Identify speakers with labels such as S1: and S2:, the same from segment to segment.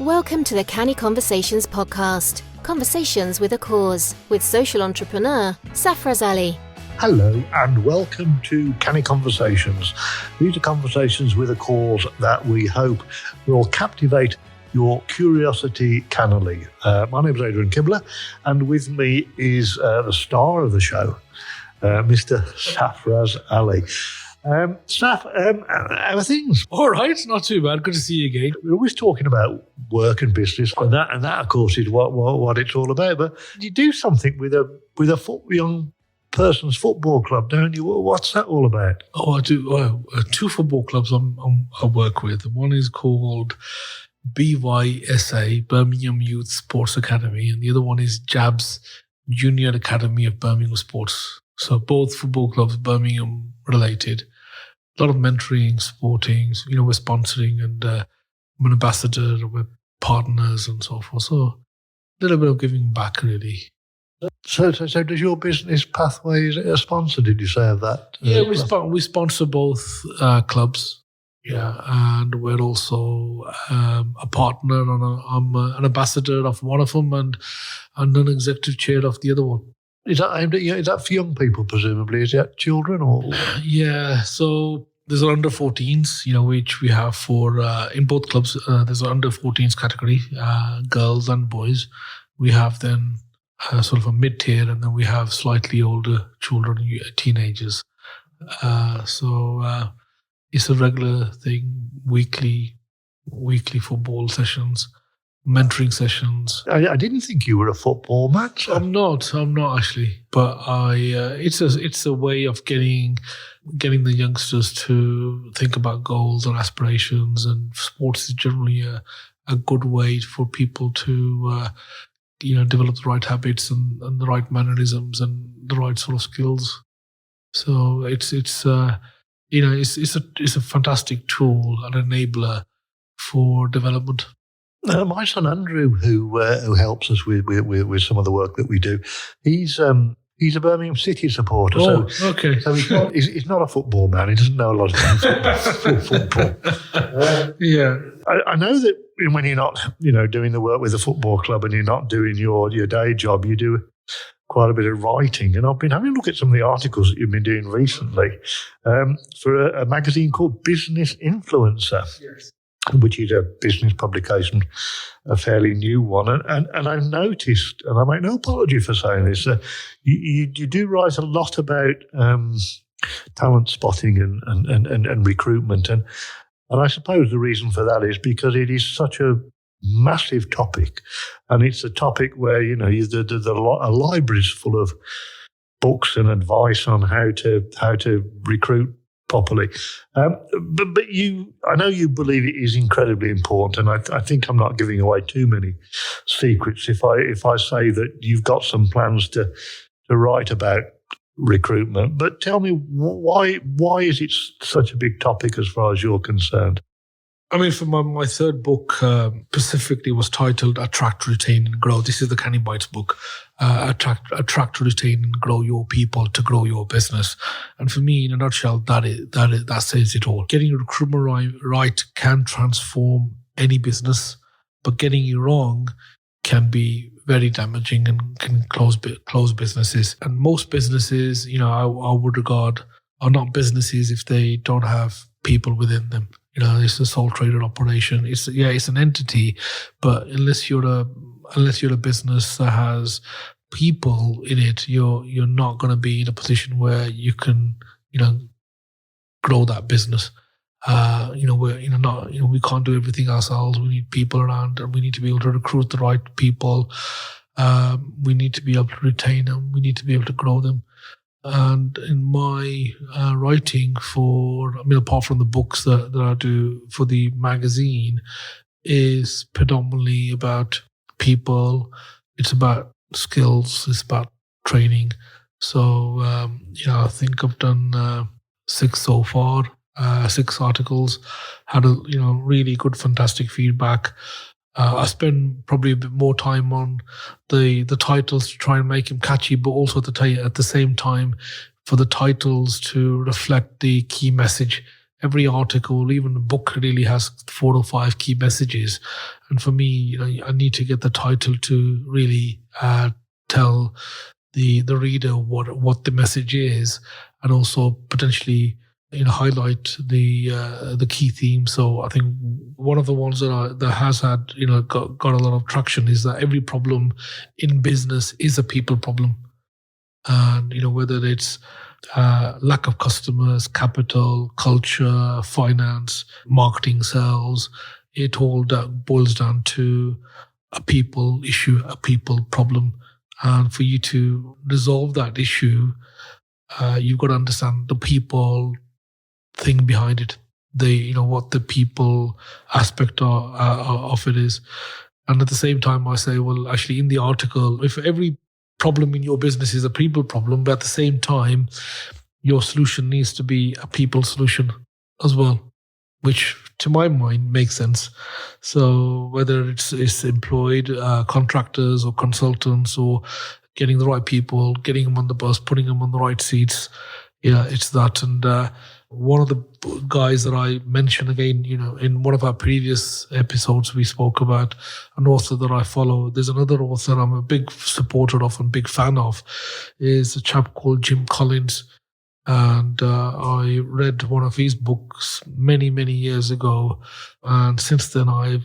S1: Welcome to the Canny Conversations podcast. Conversations with a cause, with social entrepreneur Safaraz.
S2: Hello and welcome to Canny Conversations. These are conversations with a cause that we hope will captivate your curiosity cannily. My name is Adrian Kibler, and with me is the star of the show, Mr. Safaraz. Saf, how are things?
S3: All right, not too bad. Good to see you again.
S2: We're always talking about work and business, and that, of course, is what it's all about. But you do something with a young person's football club, don't you? What's that all about?
S3: Oh, I do. Two football clubs I work with. One is called BYSA, Birmingham Youth Sports Academy, and the other one is JABS, Junior Academy of Birmingham Sports. So both football clubs, Birmingham related. A lot of mentoring, sporting, we're sponsoring, and I'm an ambassador, we're partners and so forth. So a little bit of giving back, really.
S2: So does your business pathway, is it a sponsor, did you say, of that?
S3: Yeah, we sponsor both clubs. Yeah, and we're also a partner, and I'm an ambassador of one of them and an executive chair of the other one.
S2: Is that aimed at you? Is that for young people, presumably? Is that children or?
S3: Yeah, so there's an under 14s, which we have for in both clubs. There's an under 14s category, girls and boys. We have then sort of a mid tier, and then we have slightly older children, teenagers. So it's a regular thing, weekly football sessions. Mentoring sessions.
S2: I didn't think you were a football man. So.
S3: I'm not actually, but it's a way of getting the youngsters to think about goals and aspirations, and sports is generally a good way for people to develop the right habits and the right mannerisms and the right sort of skills. So it's a fantastic tool, an enabler for development.
S2: My son Andrew, who helps us with some of the work that we do, he's a Birmingham City supporter.
S3: Oh, okay.
S2: So he's not a football man. He doesn't know a lot about football.
S3: Yeah.
S2: I know that when you're not, doing the work with the football club and you're not doing your day job, you do quite a bit of writing. And I've been having a look at some of the articles that you've been doing recently for a magazine called Business Influencer. Yes. Which is a business publication, a fairly new one. And I've noticed, and I make no apology for saying this, you do write a lot about talent spotting and recruitment. And I suppose the reason for that is because it is such a massive topic. And it's a topic where, a library is full of books and advice on how to recruit properly. But I know you believe it is incredibly important, and I think I'm not giving away too many secrets if I say that you've got some plans to write about recruitment. But tell me, why is it such a big topic as far as you're concerned?
S3: I mean, for my third book specifically was titled Attract, Retain and Grow. This is the Canny Bites book. Attract, retain and grow your people to grow your business. And for me, in a nutshell, that says it all. Getting recruitment right can transform any business, but getting it wrong can be very damaging and can close businesses. And most businesses, I would regard, are not businesses if they don't have people within them. It's a sole trader operation. It's an entity, but unless you're a business that has people in it, you're not going to be in a position where you can, grow that business. We can't do everything ourselves. We need people around, and we need to be able to recruit the right people. We need to be able to retain them. We need to be able to grow them. And in my writing apart from the books that I do for the magazine, is predominantly about people. It's about skills. It's about training. So, I think I've done 6 so far, 6 articles, had a, really good, fantastic feedback. I spend probably a bit more time on the titles to try and make them catchy, but also at the same time for the titles to reflect the key message every article, even a book, really has 4 or 5 key messages. And for me, I need to get the title to really tell the reader what the message is, and also potentially highlight the key themes. So I think one of the ones that has had got a lot of traction is that every problem in business is a people problem, and whether it's lack of customers, capital, culture, finance, marketing, sales, it all boils down to a people issue, a people problem. And for you to resolve that issue, you've got to understand the people thing behind it, what the people aspect of it is. And at the same time, I say, well, actually, in the article, if every problem in your business is a people problem, but at the same time, your solution needs to be a people solution as well, which to my mind makes sense. So whether it's employed contractors or consultants, or getting the right people, getting them on the bus, putting them on the right seats, it's that. And one of the guys that I mentioned again, in one of our previous episodes, we spoke about an author that I follow. There's another author I'm a big supporter of and big fan of, is a chap called Jim Collins. And I read one of his books many, many years ago. And since then, I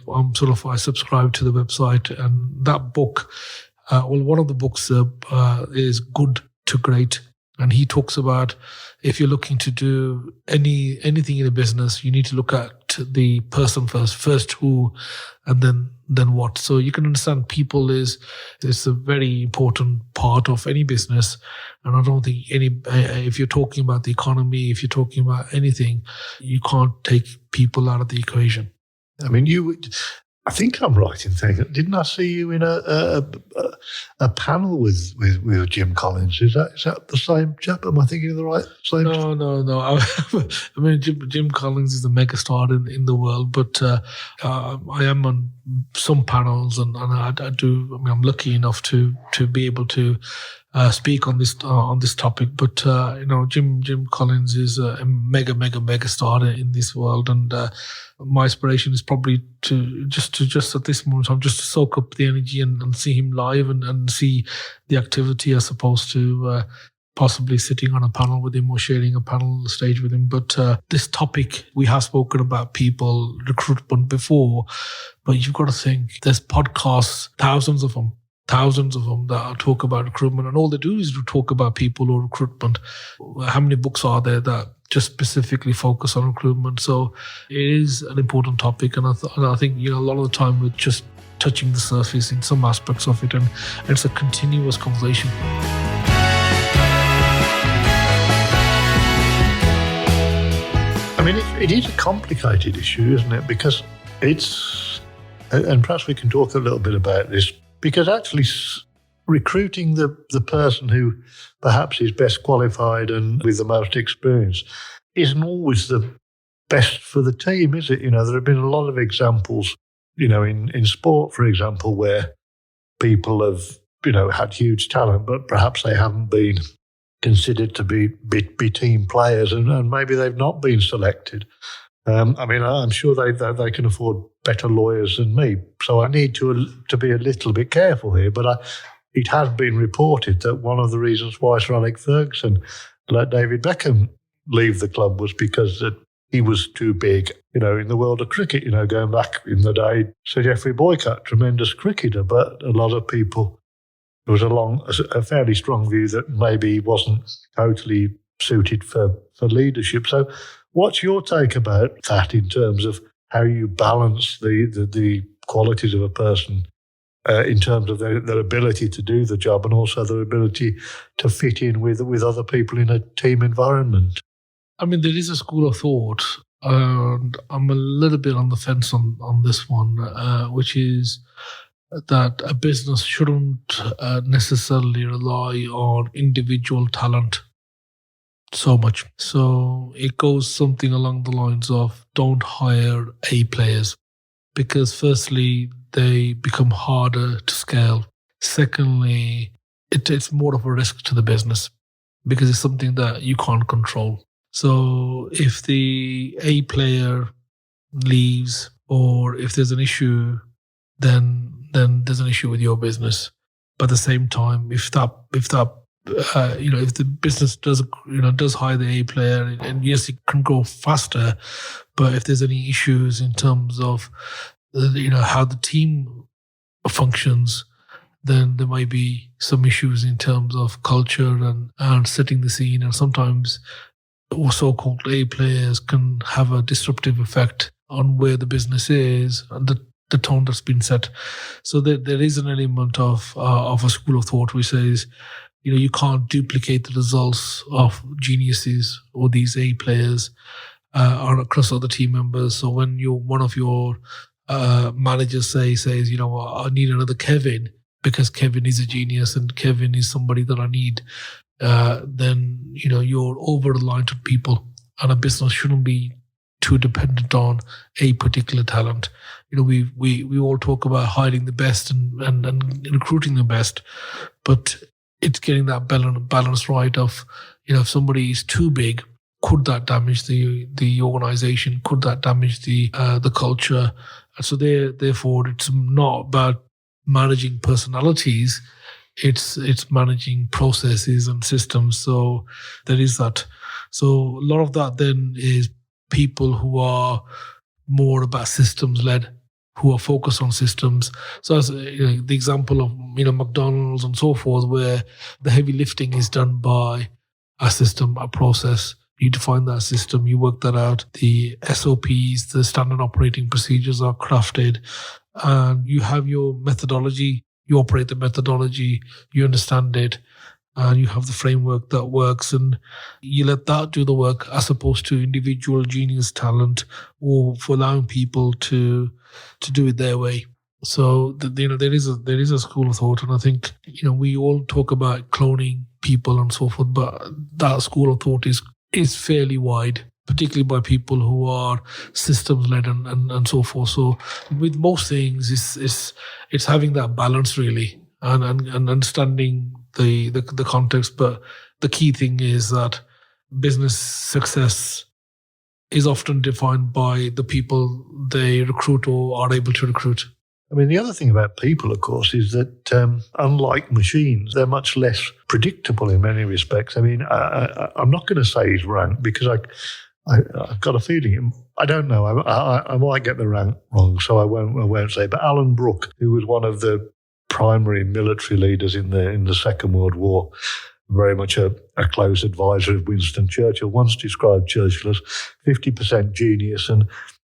S3: subscribed to the website. And that book, one of the books is Good to Great. And he talks about, if you're looking to do anything in a business, you need to look at the person first who, and then what. So you can understand people is a very important part of any business. And I don't think if you're talking about the economy, if you're talking about anything, you can't take people out of the equation.
S2: I mean, I think I'm right in saying, didn't I see you in a panel with Jim Collins? Is that the same chap? Am I thinking of the right same?
S3: No. I mean, Jim Collins is a megastar in the world, but I am on some panels, and I do. I mean, I'm lucky enough to be able to speak on this topic. But Jim Collins is a mega star in this world, and my inspiration is probably to just at this moment I'm just to soak up the energy and see him live and see the activity, as opposed to possibly sitting on a panel with him or sharing a panel on the stage with him. But this topic, we have spoken about people recruitment before, but you've got to think there's podcasts, thousands of them that talk about recruitment, and all they do is talk about people or recruitment. How many books are there that just specifically focus on recruitment? So it is an important topic, and I think a lot of the time we're just touching the surface in some aspects of it, and it's a continuous conversation.
S2: I mean, it is a complicated issue, isn't it? Because and perhaps we can talk a little bit about this, because actually recruiting the person who perhaps is best qualified and with the most experience isn't always the best for the team, is it? There have been a lot of examples, in sport, for example, where people have, had huge talent, but perhaps they haven't been considered to be team players, and maybe they've not been selected. I mean, I'm sure they can afford better lawyers than me, so I need to be a little bit careful here. But it has been reported that one of the reasons why Sir Alex Ferguson let David Beckham leave the club was because that he was too big, in the world of cricket. Going back in the day, Sir Geoffrey Boycott, tremendous cricketer, but a lot of people, there was a fairly strong view that maybe he wasn't totally suited for leadership. So what's your take about that in terms of how you balance the qualities of a person in terms of their ability to do the job, and also their ability to fit in with other people in a team environment?
S3: I mean, there is a school of thought, and I'm a little bit on the fence on this one, which is that a business shouldn't necessarily rely on individual talent so much. So it goes something along the lines of, don't hire A players, because firstly, they become harder to scale. Secondly, it's more of a risk to the business because it's something that you can't control. So if the A player leaves, or if there's an issue, then there's an issue with your business. But at the same time, if the business does hire the A player, and yes, it can grow faster, but if there's any issues in terms of how the team functions, then there might be some issues in terms of culture and setting the scene. And sometimes so-called A players can have a disruptive effect on where the business is and the tone that's been set. So there is an element of a school of thought which says, you can't duplicate the results of geniuses or these A players across other team members. So when one of your managers says, I need another Kevin because Kevin is a genius and Kevin is somebody that I need, then you're over reliant on people, and a business shouldn't be too dependent on a particular talent. We all talk about hiring the best and recruiting the best, but it's getting that balance right of, if somebody is too big, could that damage the organization? Could that damage the culture? And so therefore, it's not about managing personalities. It's managing processes and systems. So there is that. So a lot of that then is people who are more about systems led, who are focused on systems. So as the example of McDonald's and so forth, where the heavy lifting is done by a system, a process. You define that system, you work that out. The SOPs, the standard operating procedures are crafted, and you have your methodology. You operate the methodology, you understand it, and you have the framework that works, and you let that do the work as opposed to individual genius talent, or for allowing people to do it their way. So there is a school of thought, and I think we all talk about cloning people and so forth, but that school of thought is fairly wide, particularly by people who are systems led and so forth. So with most things, it's having that balance really, and understanding the context. But the key thing is that business success is often defined by the people they recruit or are able to recruit.
S2: I mean, the other thing about people, of course, is that unlike machines, they're much less predictable in many respects. I mean, I'm not going to say he's rank because I've got a feeling. I don't know. I might get the rank wrong, so I won't say. But Alan Brooke, who was one of the primary military leaders in the Second World War, very much a close advisor of Winston Churchill, once described Churchill as 50% genius and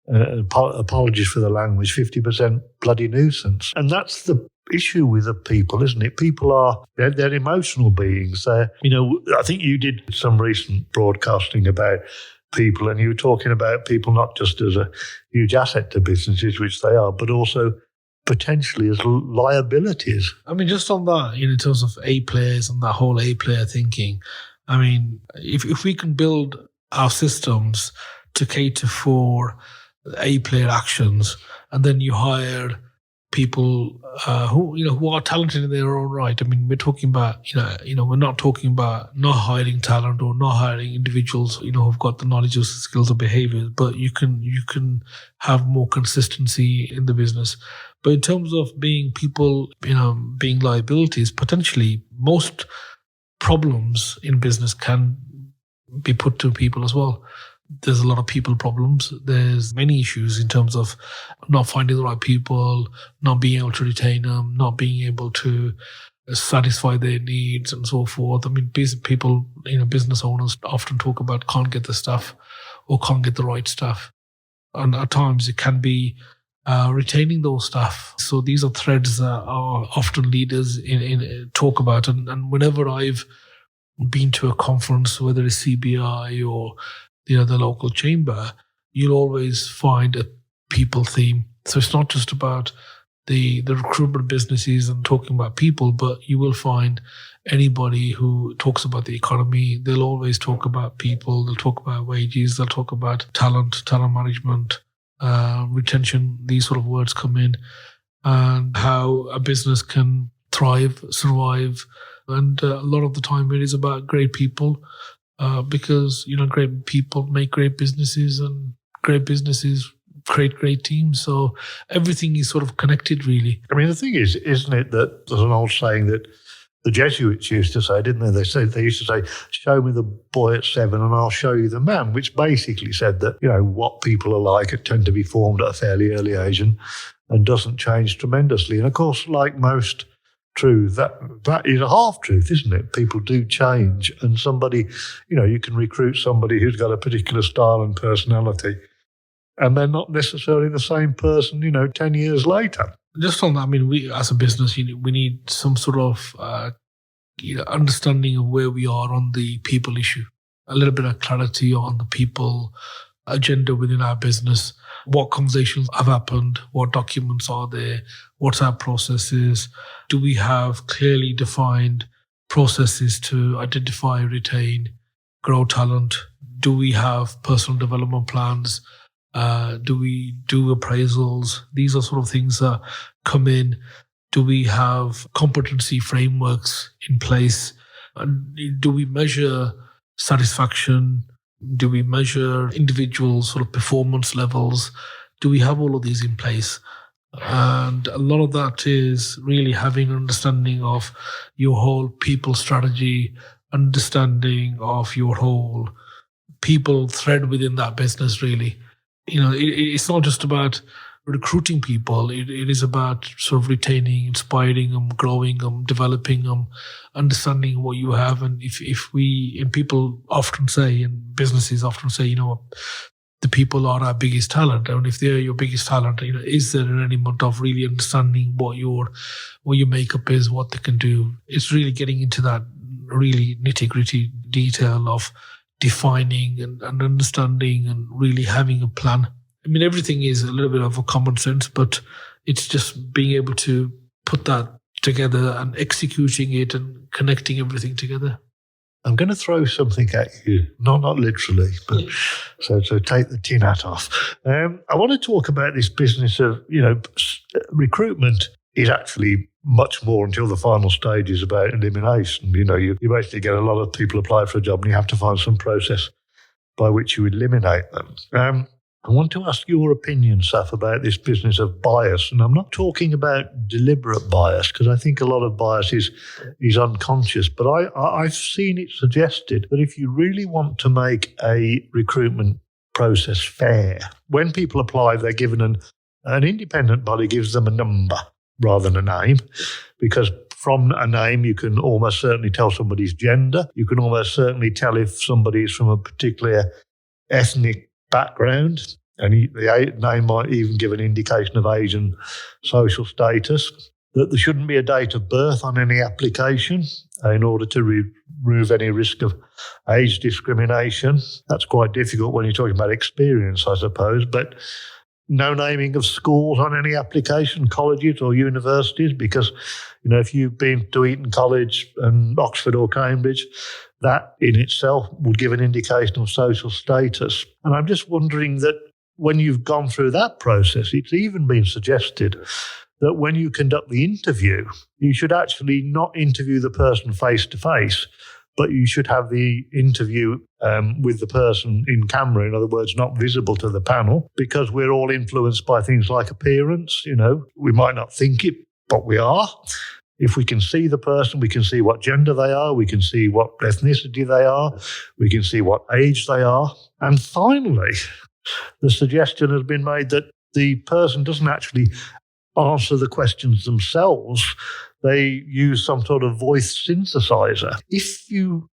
S2: apologies for the language, 50% bloody nuisance. And that's the issue with the people, isn't it? People they're emotional beings. I think you did some recent broadcasting about people, and you were talking about people not just as a huge asset to businesses, which they are, but also potentially as liabilities.
S3: I mean, just on that, in terms of A players and that whole A player thinking, I mean, if we can build our systems to cater for A player actions, and then you hire people who are talented in their own right. I mean, we're talking about we're not talking about not hiring talent or not hiring individuals who've got the knowledge, skills, or behaviors, but you can have more consistency in the business. But in terms of being people, being liabilities, potentially most problems in business can be put to people as well. There's a lot of people problems. There's many issues in terms of not finding the right people, not being able to retain them, not being able to satisfy their needs and so forth. I mean, people, business owners often talk about can't get the staff or can't get the right staff. And at times it can be retaining those staff. So these are threads that are often leaders in talk about. And whenever I've been to a conference, whether it's CBI or the local chamber, you'll always find a people theme. So it's not just about the recruitment businesses and talking about people, but you will find anybody who talks about the economy, they'll always talk about people, they'll talk about wages, they'll talk about talent management, retention, these sort of words come in, and how a business can thrive, survive. And a lot of the time it is about great people because, great people make great businesses, and great businesses create great teams. So everything is sort of connected, really.
S2: I mean, the thing is, isn't it, that there's an old saying that the Jesuits used to say, didn't they? They used to say, show me the boy at 7 and I'll show you the man, which basically said that, what people are like tend to be formed at a fairly early age and doesn't change tremendously. And of course, like most truth, that is a half truth, isn't it? People do change, and somebody, you can recruit somebody who's got a particular style and personality, and they're not necessarily the same person, 10 years later.
S3: Just on that, I mean, we as a business, we need some sort of understanding of where we are on the people issue, a little bit of clarity on the people agenda within our business, what conversations have happened, what documents are there, what's our processes, do we have clearly defined processes to identify, retain, grow talent, do we have personal development plans, do we do appraisals? These are sort of things that come in. Do we have competency frameworks in place? Do we measure satisfaction? Do we measure individual sort of performance levels? Do we have all of these in place? And a lot of that is really having an understanding of your whole people strategy, understanding of your whole people thread within that business, really. It's not just about recruiting people. It is about sort of retaining, inspiring them, growing them, developing them, understanding what you have. And if we, and people often say, and businesses often say, the people are our biggest talent. And if they're your biggest talent, is there an element of really understanding what your makeup is, what they can do? It's really getting into that really nitty-gritty detail of defining and understanding and really having a plan. I mean, everything is a little bit of a common sense, but it's just being able to put that together and executing it and connecting everything together.
S2: I'm going to throw something at you, not literally, but so take the tin hat off. I want to talk about this business of, recruitment is actually much more until the final stage is about elimination. You basically get a lot of people apply for a job and you have to find some process by which you eliminate them. I want to ask your opinion, Saf, about this business of bias. And I'm not talking about deliberate bias, because I think a lot of bias is unconscious. But I've seen it suggested that if you really want to make a recruitment process fair, when people apply, they're given an independent body gives them a number rather than a name, because from a name you can almost certainly tell somebody's gender. You can almost certainly tell if somebody is from a particular ethnic background, and the name might even give an indication of age and social status. That there shouldn't be a date of birth on any application in order to remove any risk of age discrimination. That's quite difficult when you're talking about experience, I suppose, but no naming of schools on any application, colleges or universities, because, if you've been to Eton College and Oxford or Cambridge, that in itself would give an indication of social status. And I'm just wondering that when you've gone through that process, it's even been suggested that when you conduct the interview, you should actually not interview the person face to face, but you should have the interview with the person in camera, in other words, not visible to the panel, because we're all influenced by things like appearance. We might not think it, but we are. If we can see the person, we can see what gender they are, we can see what ethnicity they are, we can see what age they are. And finally, the suggestion has been made that the person doesn't actually answer the questions themselves. They use some sort of voice synthesizer. If you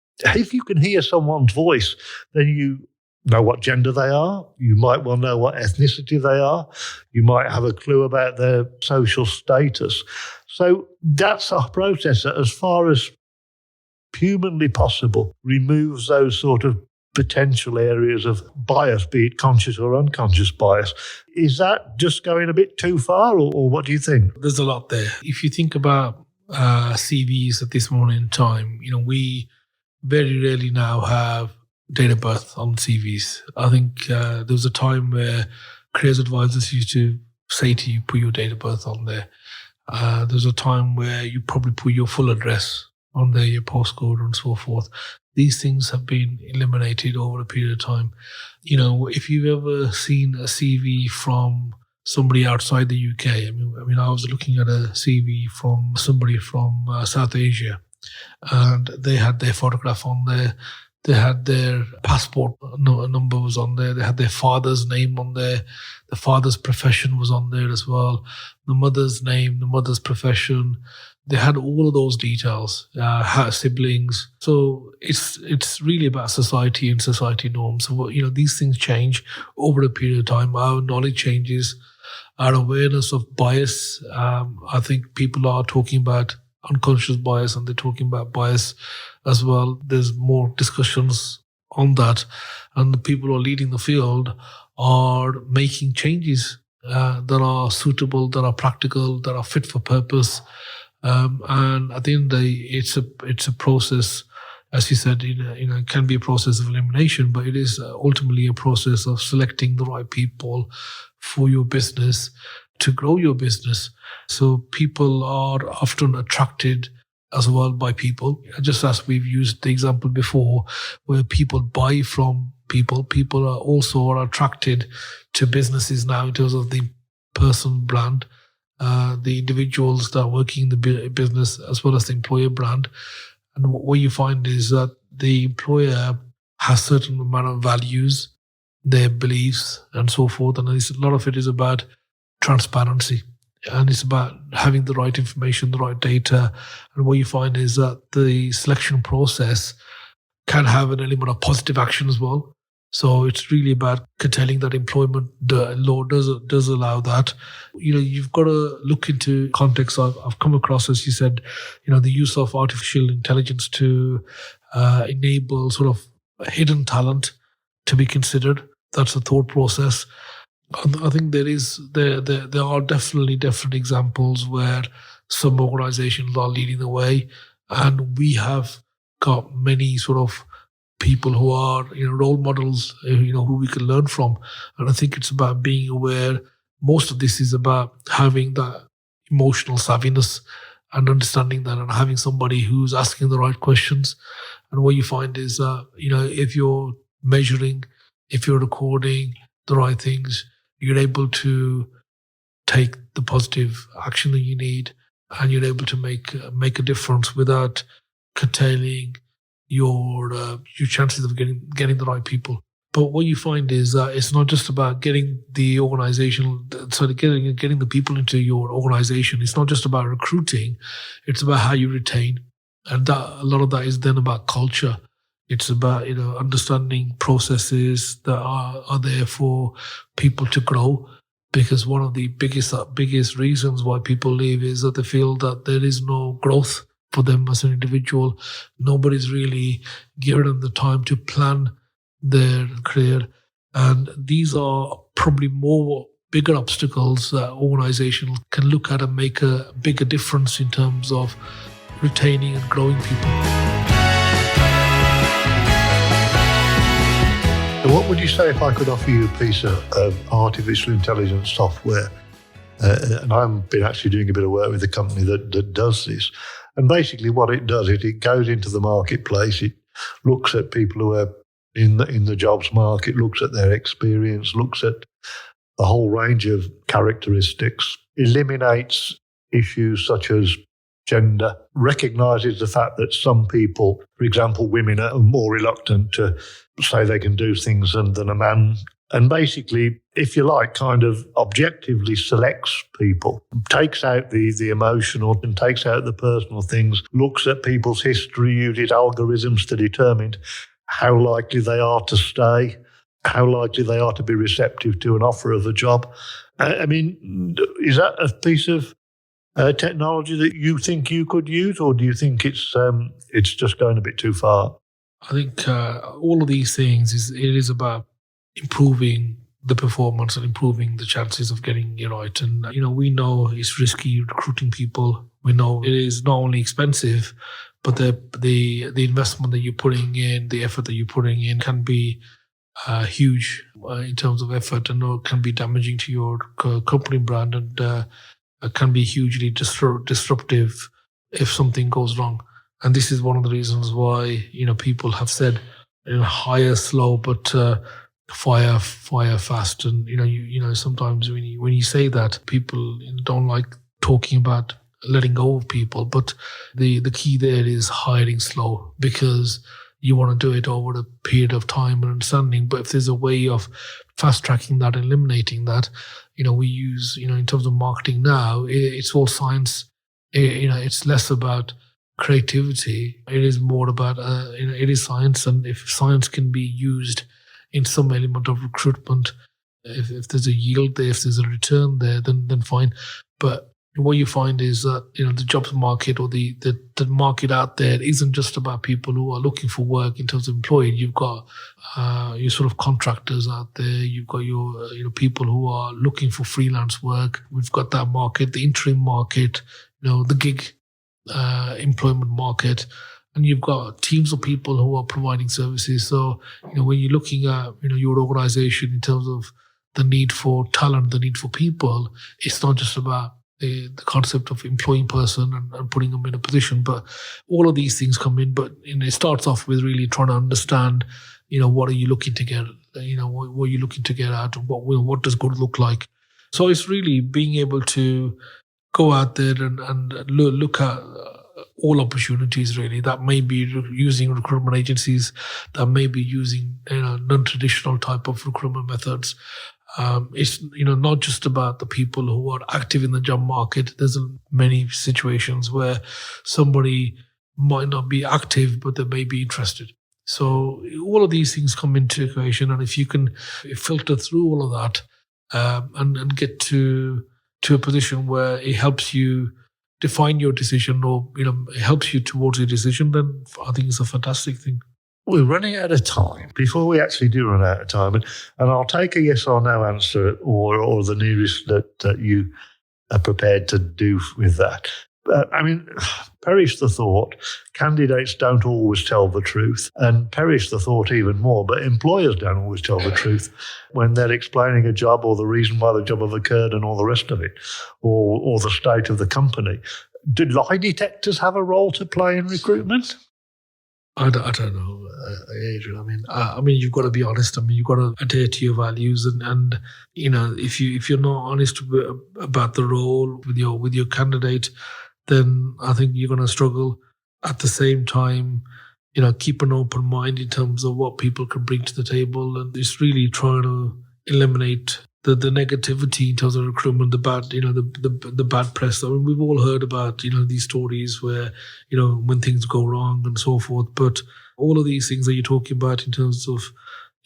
S2: can hear someone's voice, then you know what gender they are. You might well know what ethnicity they are. You might have a clue about their social status. So that's a process that, as far as humanly possible, removes those sort of potential areas of bias, be it conscious or unconscious bias. Is that just going a bit too far, or what do you think?
S3: There's a lot there. If you think about CVs at this moment in time, we very rarely now have date of birth on CVs. I think there was a time where careers advisors used to say to you, put your date of birth on there. There's a time where you probably put your full address on there, your postcode and so forth. these things have been eliminated over a period of time. If you've ever seen a CV from somebody outside the UK, I was looking at a CV from somebody from South Asia, and they had their photograph on there. They had their passport number was on there. They had their father's name on there. The father's profession was on there as well. The mother's name, the mother's profession. They had all of those details, siblings. So it's really about society and society norms. So, these things change over a period of time. Our knowledge changes. Our awareness of bias. I think people are talking about unconscious bias, and they're talking about bias as well. There's more discussions on that, and the people who are leading the field are making changes that are suitable, that are practical, that are fit for purpose. And at the end of the day, it's a process, as you said. It can be a process of elimination, but it is ultimately a process of selecting the right people for your business to grow your business. So people are often attracted as well by people. Just as we've used the example before, where people buy from people are also attracted to businesses now in terms of the person brand, the individuals that are working in the business, as well as the employer brand. And what you find is that the employer has certain amount of values, their beliefs, and so forth. And a lot of it is about transparency, and it's about having the right information, the right data. And what you find is that the selection process can have an element of positive action as well. So it's really about curtailing that employment. The law does allow that. You've got to look into context. I've come across, as you said, the use of artificial intelligence to enable sort of hidden talent to be considered. That's a thought process. I think there are definitely different examples where some organizations are leading the way, and we have got many sort of people who are role models, who we can learn from. And I think it's about being aware. Most of this is about having that emotional savviness and understanding that, and having somebody who's asking the right questions. And what you find is that if you're measuring, if you're recording the right things, you're able to take the positive action that you need, and you're able to make a difference without curtailing your chances of getting the right people. But what you find is that it's not just about getting the organization, getting the people into your organization. It's not just about recruiting. It's about how you retain, and that a lot of that is then about culture. It's about understanding processes that are there for people to grow. Because one of the biggest reasons why people leave is that they feel that there is no growth for them as an individual. Nobody's really given them the time to plan their career. And these are probably bigger obstacles that organizations can look at and make a bigger difference in terms of retaining and growing people.
S2: What would you say if I could offer you a piece of artificial intelligence software? And I've been actually doing a bit of work with a company that does this. And basically what it does is it goes into the marketplace. It looks at people who are in the jobs market, looks at their experience, looks at a whole range of characteristics, eliminates issues such as gender, recognises the fact that some people, for example, women, are more reluctant to say they can do things than a man. And basically, if you like, kind of objectively selects people, takes out the emotional and takes out the personal things, looks at people's history, uses algorithms to determine how likely they are to stay, how likely they are to be receptive to an offer of a job. I mean, is that a piece of technology that you think you could use, or do you think it's just going a bit too far?
S3: I think all of these things it is about improving the performance and improving the chances of getting it right. And we know it's risky recruiting people. We know it is not only expensive, but the investment that you're putting in, the effort that you're putting in, can be huge in terms of effort, and it can be damaging to your company brand, and can be hugely disruptive if something goes wrong. And this is one of the reasons why, people have said, hire slow, but fire fast. And, sometimes when you say that, people don't like talking about letting go of people. But the key there is hiring slow, because you want to do it over a period of time and understanding. But if there's a way of fast tracking that, eliminating that, we use, in terms of marketing now, it's all science. It's less about creativity. It is more about, it is science. And if science can be used in some element of recruitment, if there's a yield there, if there's a return there, then fine. But what you find is that, the jobs market or the market out there isn't just about people who are looking for work in terms of employed. You've got your sort of contractors out there. You've got your people who are looking for freelance work. We've got that market, the interim market, the gig employment market. And you've got teams of people who are providing services. So, when you're looking at, your organization in terms of the need for talent, the need for people, it's not just about the concept of employing person and putting them in a position, but all of these things come in. But it starts off with really trying to understand, what are you looking to get, what are you looking to get at, what does good look like. So it's really being able to go out there and look at all opportunities, really. That may be using recruitment agencies, that may be using non-traditional type of recruitment methods. It's not just about the people who are active in the job market. There's many situations where somebody might not be active, but they may be interested. So all of these things come into equation, and if you can filter through all of that and get to a position where it helps you define your decision, or it helps you towards your decision, then I think it's a fantastic thing.
S2: We're running out of time. Before we actually do run out of time, and I'll take a yes or no answer, or the nearest that you are prepared to do with that. Perish the thought, candidates don't always tell the truth, and perish the thought even more, but employers don't always tell the truth when they're explaining a job or the reason why the job have occurred and all the rest of it, or the state of the company. Do lie detectors have a role to play in recruitment?
S3: I don't know, Adrian. I mean, you've got to be honest. You've got to adhere to your values, and if you're not honest about the role with your candidate, then I think you're going to struggle. At the same time, keep an open mind in terms of what people can bring to the table, and it's really trying to eliminate the negativity in terms of recruitment, the bad, the bad press. I mean, we've all heard about, these stories where, when things go wrong and so forth. But all of these things that you're talking about in terms of,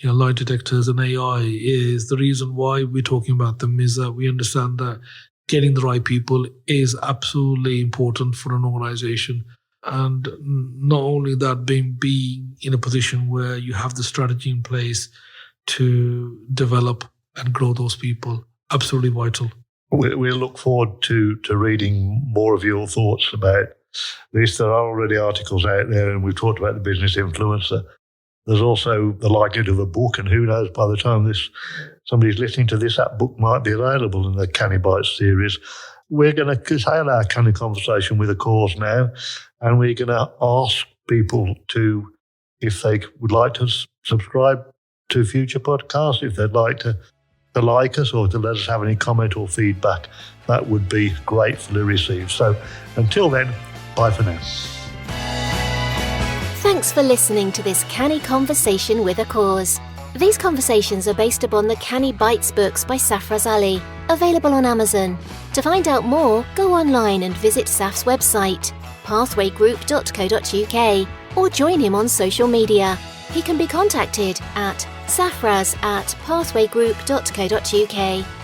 S3: lie detectors and AI, is the reason why we're talking about them, is that we understand that getting the right people is absolutely important for an organization. And not only that, being in a position where you have the strategy in place to develop and grow those people, absolutely vital.
S2: We'll look forward to reading more of your thoughts about this. There are already articles out there, and we've talked about the business influencer. There's also the likelihood of a book, and who knows, by the time somebody's listening to this, that book might be available in the Canny Bites series. We're going to curtail our Canny conversation with a cause now, and we're going to ask people to, if they would like to subscribe to future podcasts, if they'd like to like us or to let us have any comment or feedback, that would be gratefully received. So until then, bye for now.
S1: Thanks for listening to this Canny Conversation with a Cause. These conversations are based upon the Canny Bites books by Safaraz Ali, available on Amazon. To find out more, go online and visit Saf's website, pathwaygroup.co.uk, or join him on social media. He can be contacted at safaraz@pathwaygroup.co.uk.